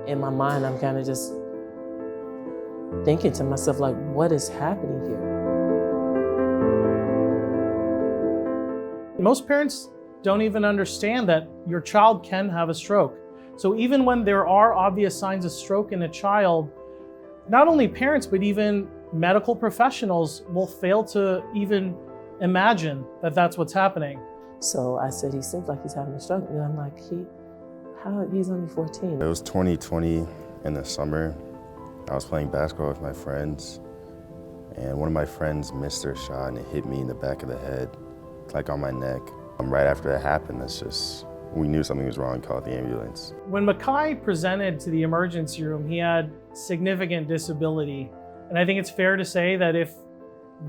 In my mind, I'm kind of just thinking to myself, like, what is happening here? Most parents don't even understand that your child can have a stroke. So even when there are obvious signs of stroke in a child, not only parents, but even medical professionals will fail to even imagine that that's what's happening. So I said, he seems like he's having a stroke. And I'm like, he's only 14. It was 2020 in the summer. I was playing basketball with my friends, and one of my friends missed their shot and it hit me in the back of the head, like on my neck. Right after that happened, we knew something was wrong, called the ambulance. When Mekhi presented to the emergency room, he had significant disability. And I think it's fair to say that if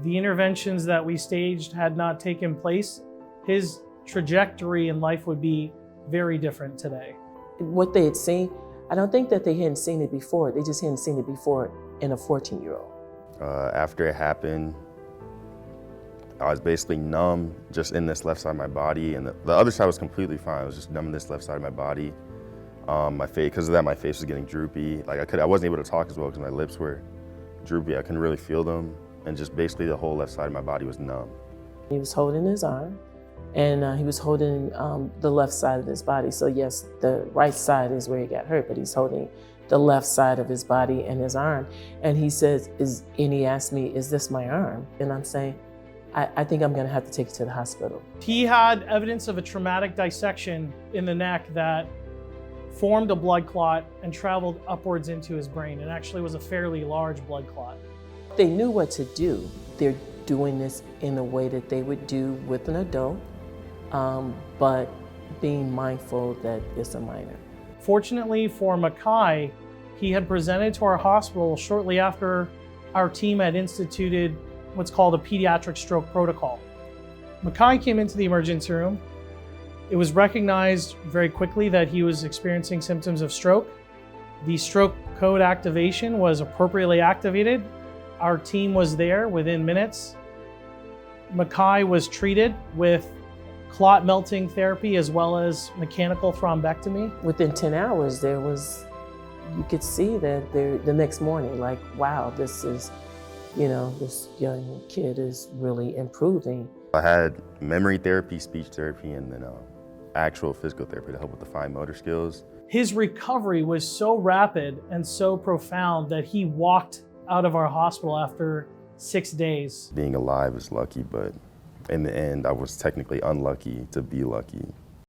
the interventions that we staged had not taken place, his trajectory in life would be very different today. What they had seen, I don't think that they hadn't seen it before. They just hadn't seen it before in a 14-year-old. After it happened, I was basically numb just in this left side of my body, and the other side was completely fine. I was just numb in this left side of my body. My face, because of that, my face was getting droopy. Like I wasn't able to talk as well because my lips were droopy. I couldn't really feel them, and just basically the whole left side of my body was numb. He was holding his arm, and he was holding the left side of his body. So yes, the right side is where he got hurt, but he's holding the left side of his body and his arm. And he says, and he asked me, "Is this my arm?" And I'm saying, I think I'm gonna have to take it to the hospital. He had evidence of a traumatic dissection in the neck that formed a blood clot and traveled upwards into his brain. It actually was a fairly large blood clot. They knew what to do. They're doing this in a way that they would do with an adult, but being mindful that it's a minor. Fortunately for Mekhi, he had presented to our hospital shortly after our team had instituted what's called a pediatric stroke protocol. Mekhi came into the emergency room. It was recognized very quickly that he was experiencing symptoms of stroke. The stroke code activation was appropriately activated. Our team was there within minutes. Mekhi was treated with clot melting therapy as well as mechanical thrombectomy. Within 10 hours, you could see that the next morning, like, wow, this young kid is really improving. I had memory therapy, speech therapy, and then actual physical therapy to help with the fine motor skills. His recovery was so rapid and so profound that he walked out of our hospital after 6 days. Being alive is lucky, but in the end, I was technically unlucky to be lucky.